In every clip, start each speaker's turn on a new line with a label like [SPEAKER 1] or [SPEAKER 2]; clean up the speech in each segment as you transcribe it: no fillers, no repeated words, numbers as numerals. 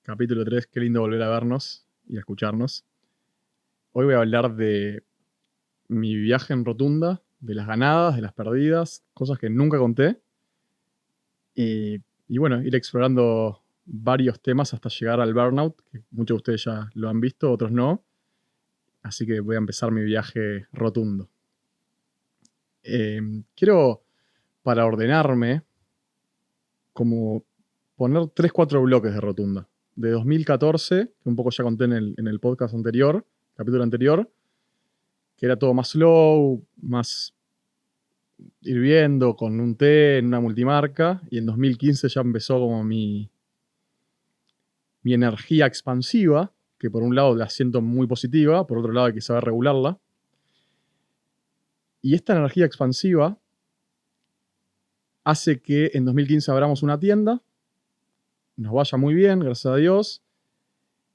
[SPEAKER 1] Capítulo 3, qué lindo volver a vernos y a escucharnos. Hoy voy a hablar de mi viaje en Rotunda, de las ganadas, de las perdidas, cosas que nunca conté. Y bueno, ir explorando varios temas hasta llegar al burnout, que muchos de ustedes ya lo han visto, otros no. Así que voy a empezar mi viaje rotundo. Quiero, para ordenarme, como poner 3, 4 bloques de Rotunda. De 2014, que un poco ya conté en el podcast anterior, capítulo anterior, que era todo más slow, más ir viendo con un té en una multimarca, y en 2015 ya empezó como mi energía expansiva, que por un lado la siento muy positiva, por otro lado hay que saber regularla. Y esta energía expansiva hace que en 2015 abramos una tienda, nos vaya muy bien, gracias a Dios,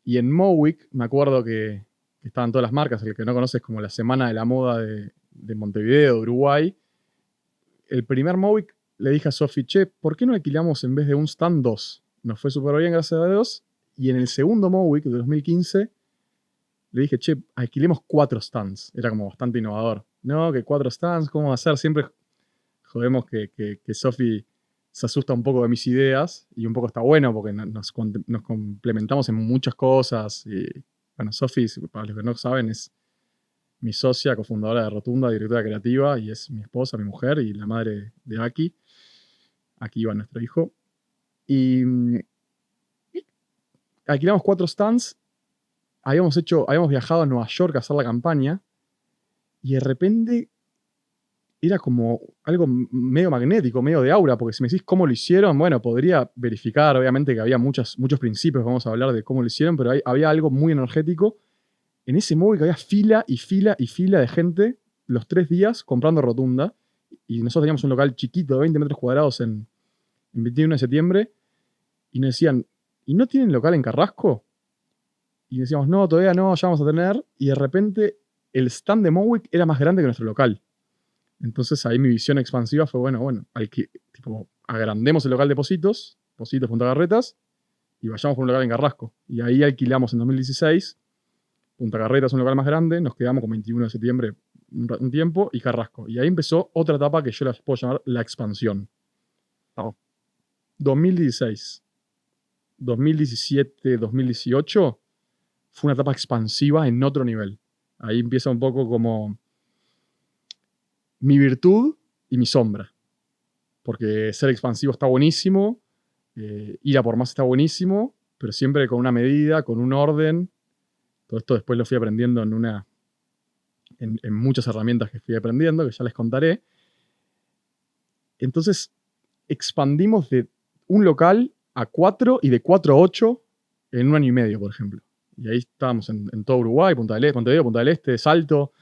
[SPEAKER 1] y en Mowick, me acuerdo que estaban todas las marcas, el que no conoce es como la semana de la moda de Montevideo, de Uruguay. El primer Mowick le dije a Sofi, che, ¿por qué no alquilamos en vez de un stand 2? Nos fue súper bien, gracias a Dios. Y en el segundo Mowick de 2015 le dije, che, alquilemos 4 stands. Era como bastante innovador. No, que 4 stands, ¿cómo va a ser? Siempre jodemos que Sofi se asusta un poco de mis ideas y un poco está bueno porque nos complementamos en muchas cosas. Y, bueno, Sofi, para los que no saben, es mi socia, cofundadora de Rotunda, directora creativa, y es mi esposa, mi mujer y la madre de Aki. Aquí va nuestro hijo. Y alquilamos 4 stands. Habíamos viajado a Nueva York a hacer la campaña. Y de repente era como algo medio magnético, medio de aura, porque si me decís cómo lo hicieron, bueno, podría verificar, obviamente que había muchos principios, vamos a hablar de cómo lo hicieron, pero había algo muy energético. En ese móvil había fila y fila y fila de gente los 3 días comprando Rotunda. Y nosotros teníamos un local chiquito de 20 metros cuadrados en 21 de septiembre. Y nos decían, ¿y no tienen local en Carrasco? Y decíamos, no, todavía no, ya vamos a tener. Y de repente el stand de Mowick era más grande que nuestro local. Entonces ahí mi visión expansiva fue, bueno, tipo, agrandemos el local de Positos, Punta Carretas, y vayamos por un local en Carrasco. Y ahí alquilamos en 2016. Punta Carretas es un local más grande, nos quedamos con 21 de septiembre un tiempo, y Carrasco. Y ahí empezó otra etapa que yo la puedo llamar la expansión.
[SPEAKER 2] Oh.
[SPEAKER 1] 2016, 2017, 2018 fue una etapa expansiva en otro nivel. Ahí empieza un poco como mi virtud y mi sombra. Porque ser expansivo está buenísimo, ir a por más está buenísimo, pero siempre con una medida, con un orden. Todo esto después lo fui aprendiendo en muchas herramientas que fui aprendiendo, que ya les contaré. Entonces, expandimos de un local a 4 y de 4 a 8 en un año y medio, por ejemplo. Y ahí estábamos en todo Uruguay, Montevideo, Punta del Este, Salto.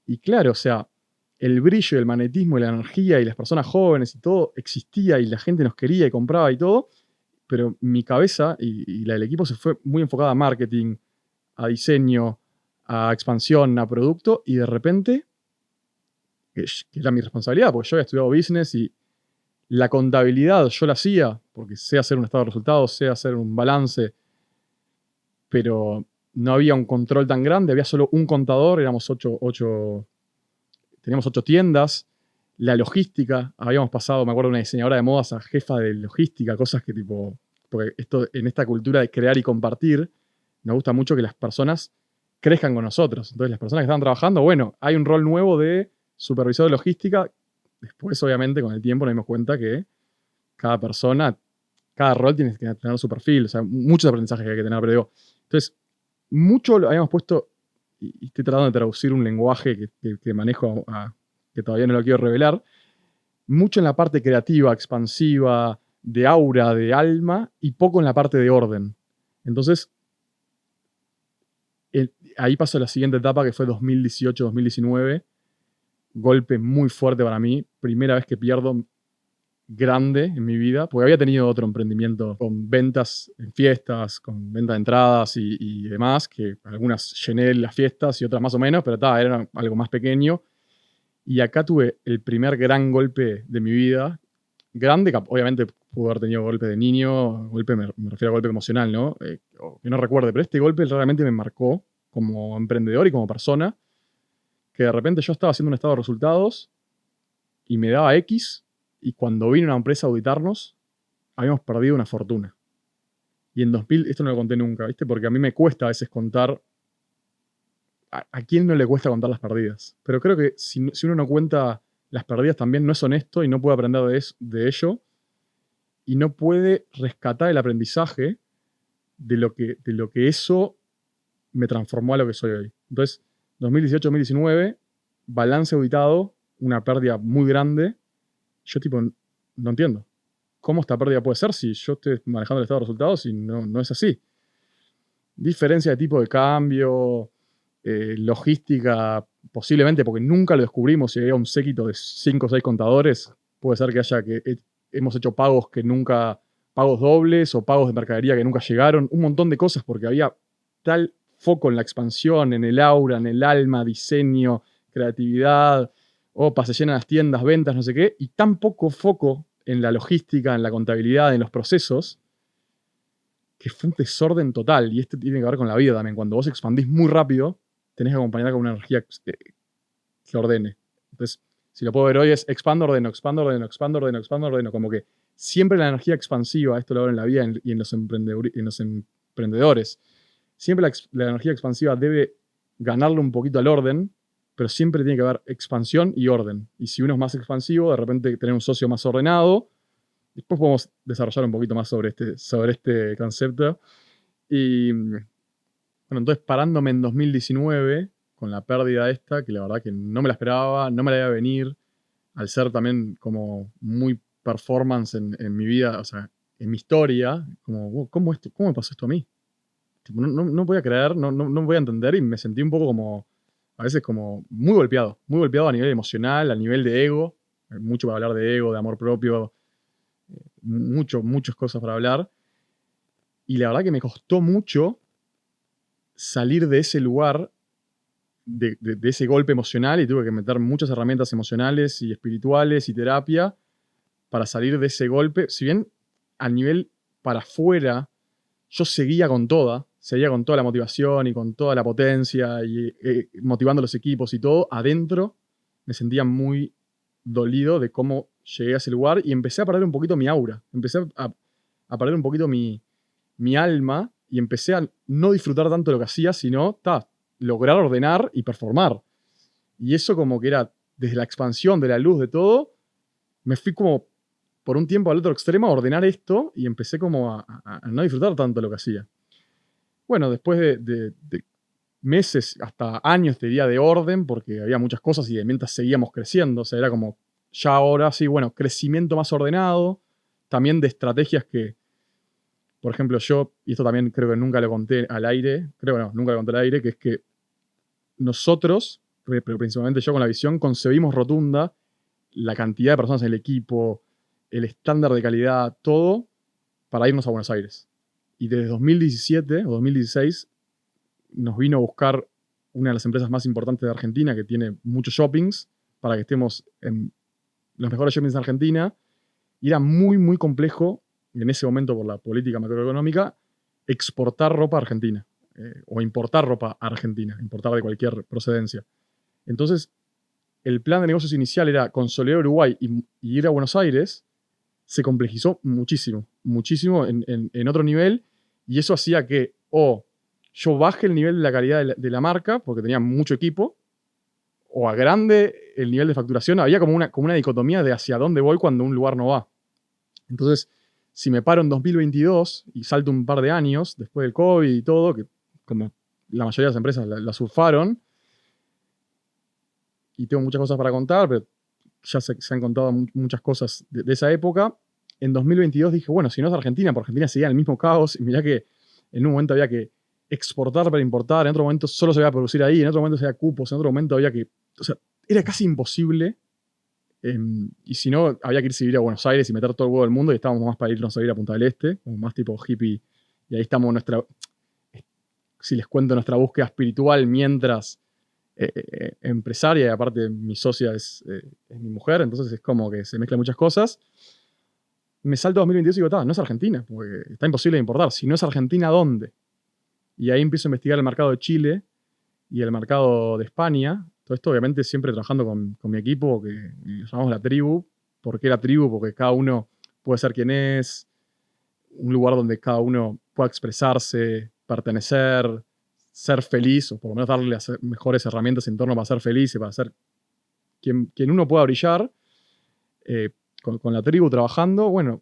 [SPEAKER 1] Y claro, o sea, el brillo, el magnetismo y la energía y las personas jóvenes y todo existía y la gente nos quería y compraba y todo, pero mi cabeza y la del equipo se fue muy enfocada a marketing, a diseño, a expansión, a producto, y de repente, que era mi responsabilidad, porque yo había estudiado business y la contabilidad yo la hacía, porque sé hacer un estado de resultados, sé hacer un balance, pero no había un control tan grande, había solo un contador, teníamos 8 tiendas, la logística, habíamos pasado, me acuerdo, de una diseñadora de modas a jefa de logística, cosas que tipo, porque esto en esta cultura de crear y compartir, nos gusta mucho que las personas crezcan con nosotros. Entonces las personas que estaban trabajando, bueno, hay un rol nuevo de supervisor de logística. Después, obviamente, con el tiempo nos dimos cuenta que cada persona, cada rol tiene que tener su perfil, o sea, muchos aprendizajes que hay que tener, pero digo, entonces, mucho lo habíamos puesto, y estoy tratando de traducir un lenguaje que manejo, que todavía no lo quiero revelar, mucho en la parte creativa, expansiva, de aura, de alma, y poco en la parte de orden. Entonces, ahí pasó la siguiente etapa, que fue 2018-2019, golpe muy fuerte para mí, primera vez que pierdo grande en mi vida, porque había tenido otro emprendimiento con ventas en fiestas, con venta de entradas y demás, que algunas llené las fiestas y otras más o menos, pero era algo más pequeño. Y acá tuve el primer gran golpe de mi vida, grande, obviamente pudo haber tenido golpe de niño, golpe me refiero a golpe emocional, ¿no? O que no recuerde, pero este golpe realmente me marcó como emprendedor y como persona, que de repente yo estaba haciendo un estado de resultados y me daba X, y cuando vino una empresa a auditarnos, habíamos perdido una fortuna. Y en 2000, esto no lo conté nunca, ¿viste? Porque a mí me cuesta a veces contar. ¿A quién no le cuesta contar las pérdidas? Pero creo que si uno no cuenta las pérdidas también no es honesto y no puede aprender de ello y no puede rescatar el aprendizaje de lo que eso me transformó a lo que soy hoy. Entonces, 2018-2019, balance auditado, una pérdida muy grande. Yo tipo, no entiendo. ¿Cómo esta pérdida puede ser si yo estoy manejando el estado de resultados y no es así? Diferencia de tipo de cambio, logística, posiblemente porque nunca lo descubrimos y había un séquito de 5 o 6 contadores. Puede ser que hemos hecho pagos pagos dobles o pagos de mercadería que nunca llegaron. Un montón de cosas porque había tal foco en la expansión, en el aura, en el alma, diseño, creatividad, se llenan las tiendas, ventas, no sé qué, y tan poco foco en la logística, en la contabilidad, en los procesos, que fue un desorden total. Y esto tiene que ver con la vida también. Cuando vos expandís muy rápido, tenés que acompañar con una energía que ordene. Entonces, si lo puedo ver hoy es expando, ordeno, expando, ordeno, expando, ordeno, expando, ordeno. Como que siempre la energía expansiva, esto lo veo en la vida y en los emprendedores, siempre la energía expansiva debe ganarle un poquito al orden, pero siempre tiene que haber expansión y orden. Y si uno es más expansivo, de repente tener un socio más ordenado. Después podemos desarrollar un poquito más sobre este concepto. Y bueno, entonces parándome en 2019 con la pérdida esta, que la verdad que no me la esperaba, no me la iba a venir, al ser también como muy performance en mi vida, o sea, en mi historia, como, ¿cómo me pasó esto a mí? Tipo, no voy a creer, no voy a entender y me sentí un poco como, a veces como muy golpeado a nivel emocional, a nivel de ego, hay mucho para hablar de ego, de amor propio, muchas cosas para hablar. Y la verdad que me costó mucho salir de ese lugar, de ese golpe emocional, y tuve que meter muchas herramientas emocionales y espirituales y terapia para salir de ese golpe. Si bien a nivel para afuera yo seguía con toda la motivación y con toda la potencia y motivando a los equipos y todo, adentro me sentía muy dolido de cómo llegué a ese lugar y empecé a perder un poquito mi aura. Empecé a perder un poquito mi alma y empecé a no disfrutar tanto lo que hacía, sino lograr ordenar y performar. Y eso como que era desde la expansión de la luz de todo, me fui como por un tiempo al otro extremo a ordenar esto y empecé como a no disfrutar tanto lo que hacía. Bueno, después de meses, hasta años, te diría, de orden, porque había muchas cosas y mientras seguíamos creciendo, o sea, era como, ya ahora sí, bueno, crecimiento más ordenado, también de estrategias que, por ejemplo, yo, y esto también creo que nunca lo conté al aire, nunca lo conté al aire, que es que nosotros, pero principalmente yo con la visión, concebimos rotunda la cantidad de personas en el equipo, el estándar de calidad, todo, para irnos a Buenos Aires. Y desde 2017 o 2016 nos vino a buscar una de las empresas más importantes de Argentina, que tiene muchos shoppings, para que estemos en los mejores shoppings de Argentina. Y era muy, muy complejo, en ese momento por la política macroeconómica, exportar ropa a Argentina. O importar ropa a Argentina, importar de cualquier procedencia. Entonces, el plan de negocios inicial era consolidar Uruguay y ir a Buenos Aires. Se complejizó muchísimo en otro nivel, y eso hacía que yo baje el nivel de la calidad de la marca, porque tenía mucho equipo, o agrande el nivel de facturación. Había como una dicotomía de hacia dónde voy cuando un lugar no va. Entonces, si me paro en 2022 y salto un par de años después del COVID y todo, que como la mayoría de las empresas la surfaron, y tengo muchas cosas para contar, pero ya se han contado muchas cosas de esa época. En 2022 dije, bueno, si no es Argentina, por Argentina seguía el mismo caos, y mirá que en un momento había que exportar para importar, en otro momento solo se iba a producir ahí, en otro momento se había cupos, en otro momento había que... O sea, era casi imposible, y si no, había que irse a vivir a Buenos Aires y meter todo el huevo del mundo, y estábamos más para irnos a vivir a Punta del Este, como más tipo hippie, y ahí estamos si les cuento nuestra búsqueda espiritual mientras empresaria, y aparte mi socia es mi mujer, entonces es como que se mezclan muchas cosas. me salto a 2022 y digo, no es Argentina, porque está imposible de importar. Si no es Argentina, ¿dónde? Y ahí empiezo a investigar el mercado de Chile y el mercado de España. Todo esto, obviamente, siempre trabajando con mi equipo, que lo llamamos la tribu. ¿Por qué la tribu? Porque cada uno puede ser quien es, un lugar donde cada uno pueda expresarse, pertenecer, ser feliz, o por lo menos darle las mejores herramientas en torno para ser feliz y para ser quien uno pueda brillar. Con la tribu trabajando. Bueno,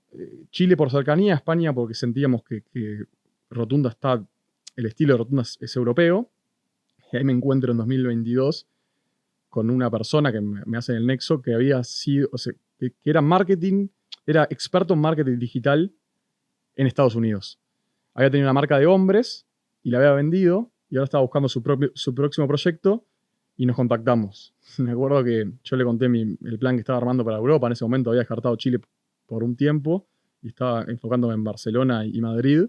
[SPEAKER 1] Chile por cercanía, España porque sentíamos que Rotunda está, el estilo de Rotunda es europeo. Y ahí me encuentro en 2022 con una persona que me hace el nexo que había sido, o sea, que era marketing, era experto en marketing digital en Estados Unidos. Había tenido una marca de hombres y la había vendido y ahora estaba buscando su próximo proyecto y nos contactamos. Me acuerdo que yo le conté el plan que estaba armando para Europa. En ese momento había descartado Chile por un tiempo y estaba enfocándome en Barcelona y Madrid.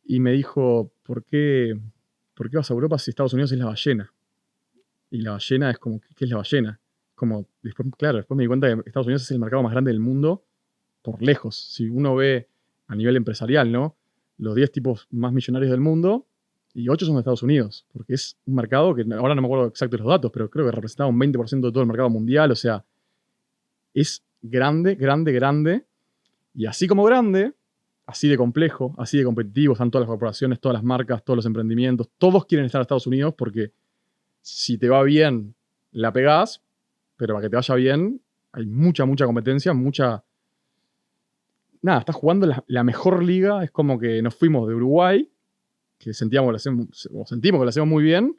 [SPEAKER 1] Y me dijo, ¿por qué vas a Europa si Estados Unidos es la ballena? Y la ballena es como, ¿qué es la ballena? Como, después me di cuenta que Estados Unidos es el mercado más grande del mundo por lejos. Si uno ve a nivel empresarial, ¿no? Los 10 tipos más millonarios del mundo, y 8 son de Estados Unidos, porque es un mercado que ahora no me acuerdo exactos los datos, pero creo que representaba un 20% de todo el mercado mundial. O sea, es grande, grande, grande. Y así como grande, así de complejo, así de competitivo, están todas las corporaciones, todas las marcas, todos los emprendimientos. Todos quieren estar en Estados Unidos porque si te va bien, la pegás, pero para que te vaya bien, hay mucha, mucha competencia, mucha... Nada, estás jugando la mejor liga. Es como que nos fuimos de Uruguay, que sentimos que lo hacemos muy bien,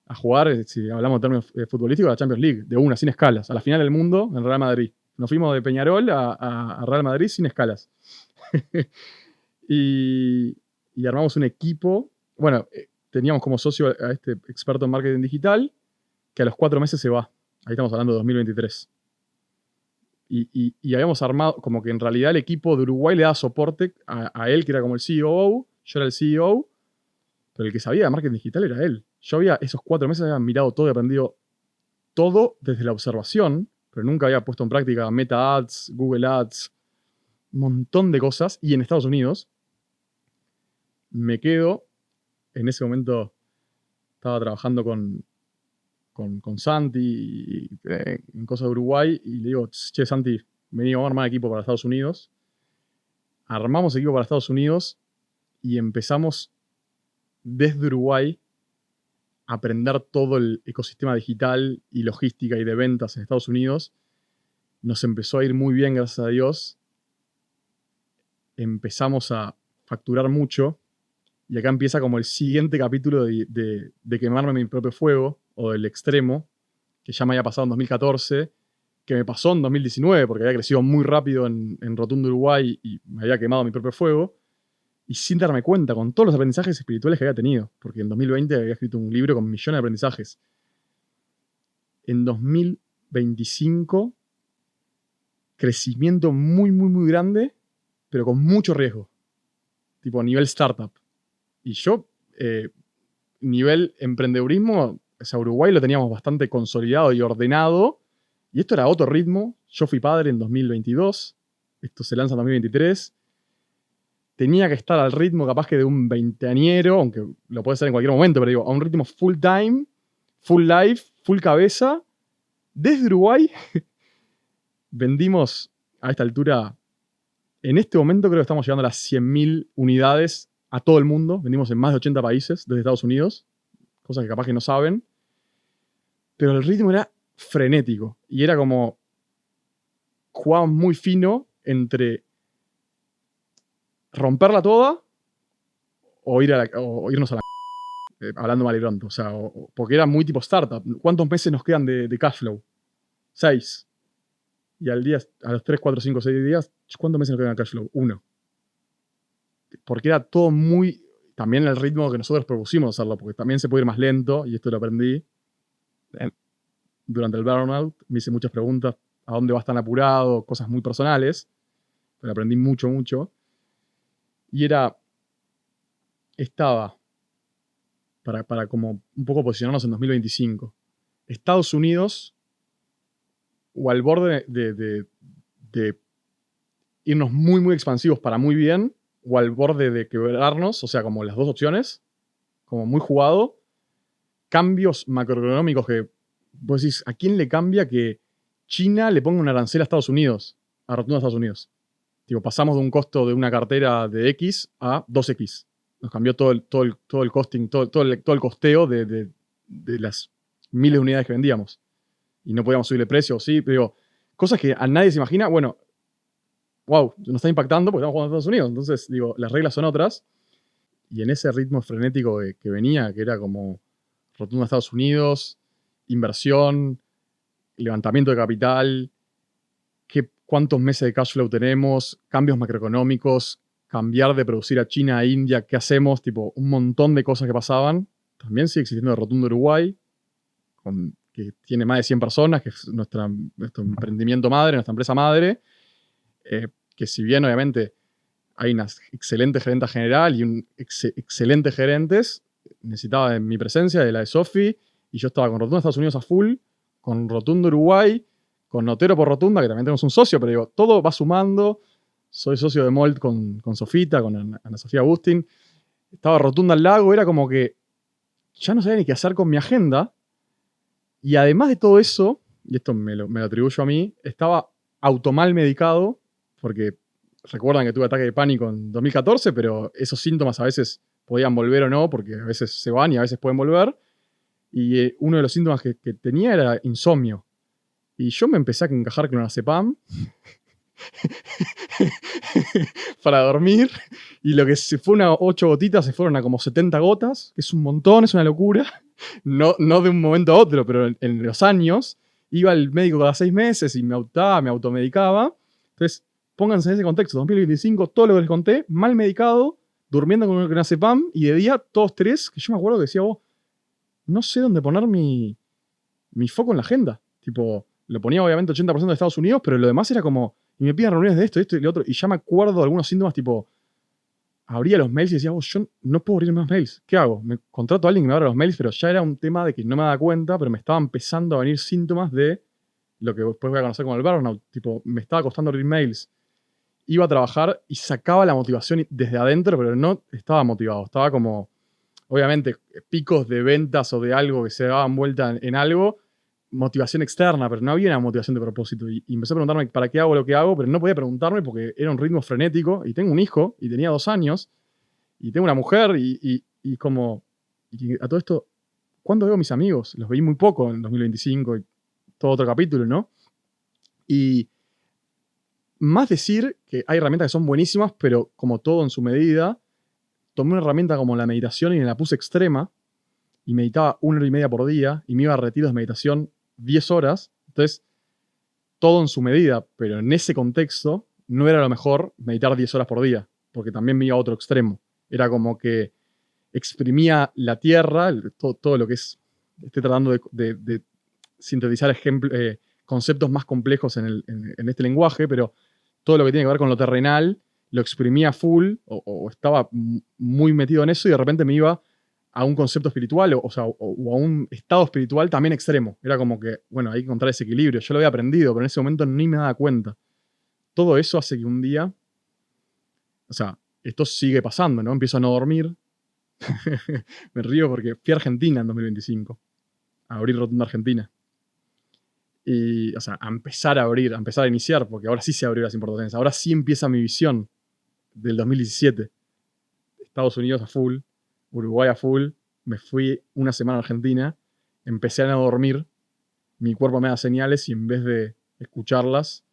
[SPEAKER 1] a jugar, si hablamos en términos futbolísticos, a la Champions League, de una, sin escalas, a la final del mundo en Real Madrid. Nos fuimos de Peñarol a Real Madrid sin escalas. y armamos un equipo. Bueno, teníamos como socio a este experto en marketing digital, que a los 4 meses se va. Ahí estamos hablando de 2023. Y habíamos armado, como que en realidad el equipo de Uruguay le daba soporte a él, que era como el CEO, yo era el CEO, pero el que sabía de marketing digital era él. Yo esos 4 meses había mirado todo y aprendido todo desde la observación, pero nunca había puesto en práctica Meta Ads, Google Ads, un montón de cosas. Y en Estados Unidos me quedo, en ese momento estaba trabajando con Santi en cosas de Uruguay y le digo, che, Santi, vení, vamos a armar equipo para Estados Unidos. Armamos equipo para Estados Unidos y empezamos desde Uruguay a aprender todo el ecosistema digital y logística y de ventas en Estados Unidos. Nos empezó a ir muy bien, gracias a Dios. Empezamos a facturar mucho y acá empieza como el siguiente capítulo de quemarme mi propio fuego, o del extremo, que ya me había pasado en 2014, que me pasó en 2019 porque había crecido muy rápido en Rotundo Uruguay y me había quemado mi propio fuego, y sin darme cuenta, con todos los aprendizajes espirituales que había tenido, porque en 2020 había escrito un libro con millones de aprendizajes. En 2025, crecimiento muy, muy, muy grande, pero con mucho riesgo, tipo nivel startup. Y yo, nivel emprendedurismo, o sea, Uruguay lo teníamos bastante consolidado y ordenado, y esto era otro ritmo. Yo fui padre en 2022, esto se lanza en 2023. Tenía que estar al ritmo capaz que de un veinteañero, aunque lo puede ser en cualquier momento, pero digo, a un ritmo full time, full life, full cabeza. Desde Uruguay vendimos a esta altura, en este momento creo que estamos llegando a las 100.000 unidades a todo el mundo. Vendimos en más de 80 países desde Estados Unidos, cosas que capaz que no saben. Pero el ritmo era frenético y era como jugábamos muy fino entre romperla toda o irnos a la hablando mal y pronto. O sea, porque era muy tipo startup. ¿Cuántos meses nos quedan de cash flow? 6. Y a los 3, 4, 5, 6 días, ¿cuántos meses nos quedan de cash flow? 1. Porque era todo muy... También el ritmo que nosotros propusimos hacerlo, porque también se puede ir más lento, y esto lo aprendí durante el burnout. Me hice muchas preguntas, a dónde vas tan apurado, cosas muy personales, pero aprendí mucho, mucho. Y estaba, para como un poco posicionarnos en 2025, Estados Unidos o al borde de irnos muy, muy expansivos para muy bien o al borde de quebrarnos, o sea, como las dos opciones, como muy jugado. Cambios macroeconómicos que vos decís, ¿a quién le cambia que China le ponga un arancel a Estados Unidos, a rotunda a Estados Unidos? Tipo, pasamos de un costo de una cartera de X a 2X. Nos cambió todo el costing, todo el costeo de las miles de unidades que vendíamos. Y no podíamos subirle precio, sí, pero cosas que a nadie se imagina. Bueno, wow, nos está impactando porque estamos jugando a Estados Unidos. Entonces, digo, las reglas son otras. Y en ese ritmo frenético que venía, que era como rotunda a Estados Unidos, inversión, levantamiento de capital, cuántos meses de cash flow tenemos, cambios macroeconómicos, cambiar de producir a China a India, ¿qué hacemos? Tipo, un montón de cosas que pasaban. También sigue existiendo el Rotundo Uruguay, que tiene más de 100 personas, que es nuestro emprendimiento madre, nuestra empresa madre, que si bien obviamente hay una excelente gerenta general y un excelentes gerentes, necesitaba de mi presencia, de la de Sofi, y yo estaba con Rotundo Estados Unidos a full, con Rotundo Uruguay, con Notero por Rotunda, que también tenemos un socio, pero digo, todo va sumando. Soy socio de Molt con Sofita, con Ana Sofía Agustín. Estaba Rotunda al lago, era como que ya no sabía ni qué hacer con mi agenda. Y además de todo eso, y esto me lo atribuyo a mí, estaba automal medicado, porque recuerdan que tuve ataque de pánico en 2014, pero esos síntomas a veces podían volver o no, porque a veces se van y a veces pueden volver. Y uno de los síntomas que tenía era insomnio. Y yo me empecé a encajar clonazepam para dormir. Y lo que se fue unas 8 gotitas se fueron a como 70 gotas, que es un montón, es una locura. No de un momento a otro, pero en los años. Iba al médico cada 6 meses y me automedicaba. Entonces, pónganse en ese contexto. 2025, todo lo que les conté, mal medicado, durmiendo con clonazepam y de día todos tres, que yo me acuerdo que decía, vos, no sé dónde poner mi foco en la agenda. Tipo, lo ponía obviamente 80% de Estados Unidos, pero lo demás era como, y me piden reuniones de esto y lo otro. Y ya me acuerdo de algunos síntomas, tipo, abría los mails y decía, yo no puedo abrir más mails. ¿Qué hago? Me contrato a alguien que me abra los mails, pero ya era un tema de que no me daba cuenta, pero me estaban empezando a venir síntomas de lo que después voy a conocer como el burnout. Tipo, me estaba costando abrir mails. Iba a trabajar y sacaba la motivación desde adentro, pero no estaba motivado. Estaba como, obviamente, picos de ventas o de algo que se daban vuelta en algo, motivación externa, pero no había una motivación de propósito. Y empecé a preguntarme para qué hago lo que hago, pero no podía preguntarme porque era un ritmo frenético y tengo un hijo y tenía 2 años y tengo una mujer y como... Y a todo esto, ¿cuándo veo a mis amigos? Los veí muy poco en 2025 y todo otro capítulo, ¿no? Y más decir que hay herramientas que son buenísimas, pero como todo en su medida, tomé una herramienta como la meditación y me la puse extrema y meditaba 1 hora y media por día y me iba a retiros de meditación 10 horas. Entonces, todo en su medida, pero en ese contexto no era lo mejor meditar 10 horas por día, porque también me iba a otro extremo. Era como que exprimía la tierra, todo lo que es, estoy tratando de sintetizar conceptos más complejos en este lenguaje, pero todo lo que tiene que ver con lo terrenal, lo exprimía full o estaba muy metido en eso y de repente me iba a un concepto espiritual o a un estado espiritual también extremo. Era como que, bueno, hay que encontrar ese equilibrio. Yo lo había aprendido, pero en ese momento ni me daba cuenta. Todo eso hace que un día, o sea, esto sigue pasando, ¿no? Empiezo a no dormir. Me río porque fui a Argentina en 2025, a abrir Rotunda Argentina. Y, o sea, a empezar a abrir, a empezar a iniciar, porque ahora sí se abrió las importaciones. Ahora sí empieza mi visión del 2017. Estados Unidos a full, Uruguay a full, me fui una semana a Argentina, empecé a no dormir, mi cuerpo me da señales y en vez de escucharlas,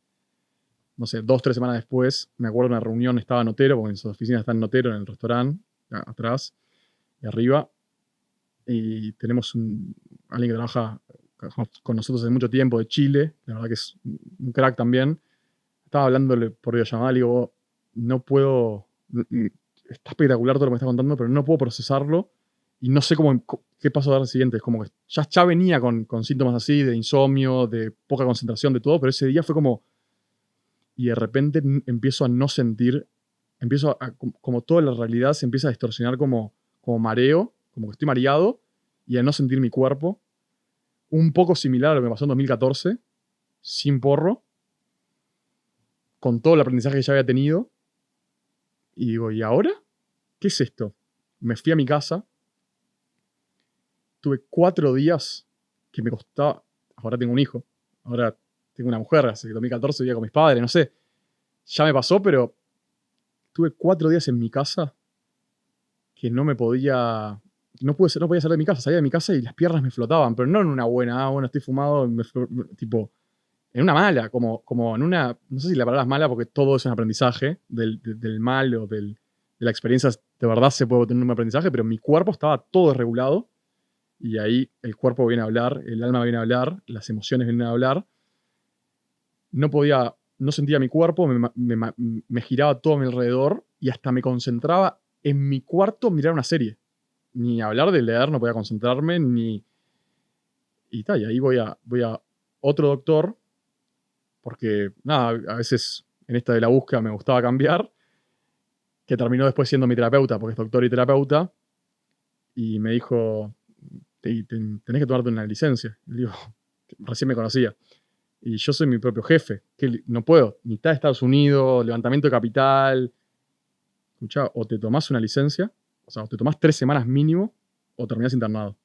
[SPEAKER 1] no sé, 2, 3 semanas después, me acuerdo de una reunión, estaba Notero, porque en su oficina está en Notero, en el restaurante, atrás y arriba, y tenemos alguien que trabaja con nosotros hace mucho tiempo de Chile, la verdad que es un crack también. Estaba hablándole por videollamada, le digo, no puedo, está espectacular todo lo que me está contando, pero no puedo procesarlo y no sé qué paso a dar al siguiente. Es como que ya venía con síntomas así, de insomnio, de poca concentración, de todo, pero ese día fue como, y de repente empiezo a no sentir, como toda la realidad se empieza a distorsionar como mareo, como que estoy mareado, y a no sentir mi cuerpo. Un poco similar a lo que me pasó en 2014, sin porro, con todo el aprendizaje que ya había tenido. Y digo, ¿y ahora? ¿Qué es esto? Me fui a mi casa. Tuve 4 días que me costaba. Ahora tengo un hijo. Ahora tengo una mujer. Hace 2014 vivía con mis padres, no sé. Ya me pasó, pero tuve 4 días en mi casa que no me podía. No podía salir de mi casa. Salía de mi casa y las piernas me flotaban, pero no en una buena, bueno, estoy fumado, tipo, en una mala, como en una. No sé si la palabra es mala porque todo es un aprendizaje del mal o de la experiencia. De verdad se puede tener un aprendizaje, pero mi cuerpo estaba todo desregulado. Y ahí el cuerpo viene a hablar, el alma viene a hablar, las emociones vienen a hablar. No sentía mi cuerpo, me giraba todo a mi alrededor y hasta me concentraba en mi cuarto mirar una serie. Ni hablar de leer, no podía concentrarme, y tal. Y ahí voy a otro doctor, porque nada, a veces en esta de la búsqueda me gustaba cambiar, que terminó después siendo mi terapeuta, porque es doctor y terapeuta, y me dijo, tenés que tomarte una licencia. Y le digo, recién me conocía. Y yo soy mi propio jefe, que no puedo. Mitad de Estados Unidos, levantamiento de capital. Escuchá, o te tomás una licencia, o sea, o te tomás 3 semanas mínimo, o terminás internado.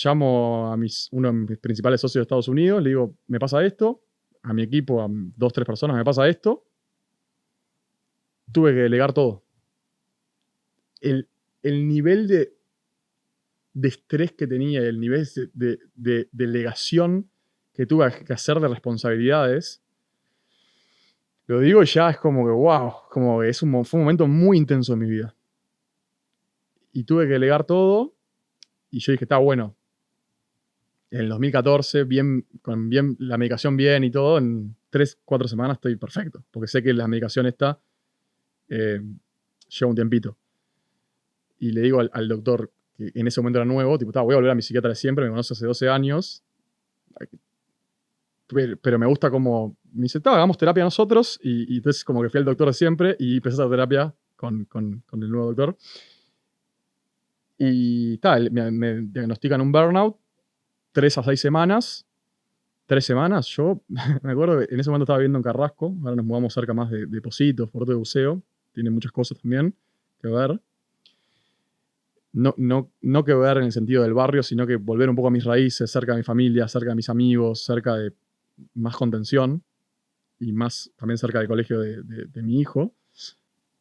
[SPEAKER 1] Llamo a uno de mis principales socios de Estados Unidos, le digo, me pasa esto, a mi equipo, a 2, 3 personas, me pasa esto. Tuve que delegar todo. El nivel de estrés que tenía, el nivel de delegación que tuve que hacer de responsabilidades, lo digo ya, es como que, wow, como que fue un momento muy intenso en mi vida. Y tuve que delegar todo, y yo dije, está bueno. En el 2014, con la medicación bien y todo, en 3, 4 semanas estoy perfecto, porque sé que la medicación lleva un tiempito. Y le digo al doctor, que en ese momento era nuevo, tipo, voy a volver a mi psiquiatra de siempre, me conoce hace 12 años, pero me gusta como, me dice, hagamos terapia nosotros, y entonces como que fui al doctor de siempre y empecé a hacer terapia con el nuevo doctor. Y tal, me diagnostican un burnout, 3 a 6 semanas. 3 semanas, yo me acuerdo que en ese momento estaba viviendo en Carrasco, ahora nos mudamos cerca más de Positos, Puerto de Buceo, tiene muchas cosas también que ver. No que ver en el sentido del barrio, sino que volver un poco a mis raíces, cerca de mi familia, cerca de mis amigos, cerca de más contención y más también cerca del colegio de mi hijo.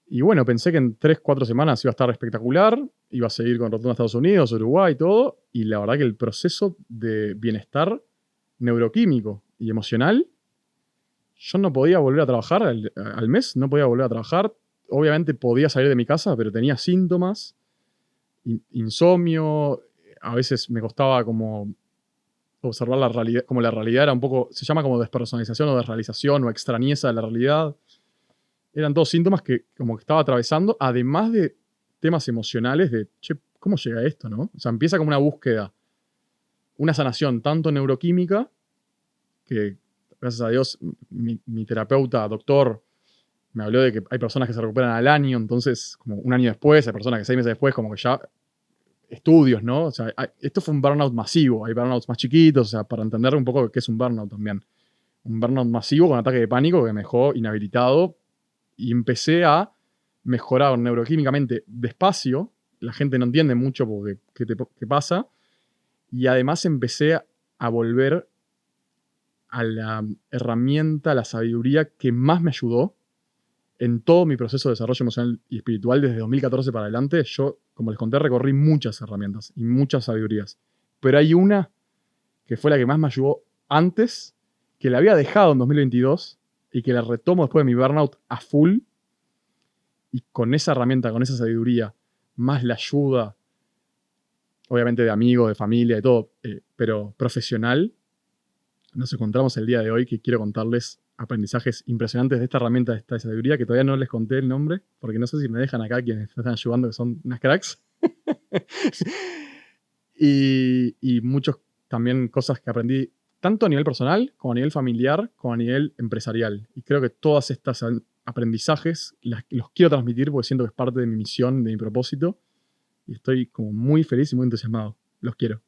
[SPEAKER 1] Y bueno, pensé que en 3, 4 semanas iba a estar espectacular, iba a seguir con rotonda a Estados Unidos, Uruguay y todo, y la verdad que el proceso de bienestar neuroquímico y emocional, yo no podía volver a trabajar al mes, no podía volver a trabajar. Obviamente podía salir de mi casa, pero tenía síntomas, insomnio, a veces me costaba como observar la realidad, como la realidad era un poco, se llama como despersonalización o desrealización o extrañeza de la realidad. Eran todos síntomas que como que estaba atravesando, además de temas emocionales de, che, ¿cómo llega a esto, no? O sea, empieza como una búsqueda, una sanación tanto neuroquímica, que gracias a Dios mi terapeuta, doctor, me habló de que hay personas que se recuperan al año, entonces como un año después, hay personas que 6 meses después, como que ya estudios, ¿no? O sea, esto fue un burnout masivo, hay burnouts más chiquitos, o sea, para entender un poco qué es un burnout también. Un burnout masivo con ataque de pánico que me dejó inhabilitado y empecé a mejorar neuroquímicamente despacio. La gente no entiende mucho porque qué pasa. Y además empecé a volver a la herramienta, a la sabiduría que más me ayudó en todo mi proceso de desarrollo emocional y espiritual desde 2014 para adelante. Yo, como les conté, recorrí muchas herramientas y muchas sabidurías. Pero hay una que fue la que más me ayudó antes, que la había dejado en 2022 y que la retomo después de mi burnout a full. Y con esa herramienta, con esa sabiduría, más la ayuda, obviamente de amigos, de familia, de todo, pero profesional, nos encontramos el día de hoy que quiero contarles aprendizajes impresionantes de esta herramienta, de esta sabiduría, que todavía no les conté el nombre, porque no sé si me dejan acá quienes me están ayudando, que son unas cracks. y muchas también cosas que aprendí, tanto a nivel personal, como a nivel familiar, como a nivel empresarial. Y creo que todas estas aprendizajes los quiero transmitir porque siento que es parte de mi misión, de mi propósito. Y estoy como muy feliz y muy entusiasmado. Los quiero.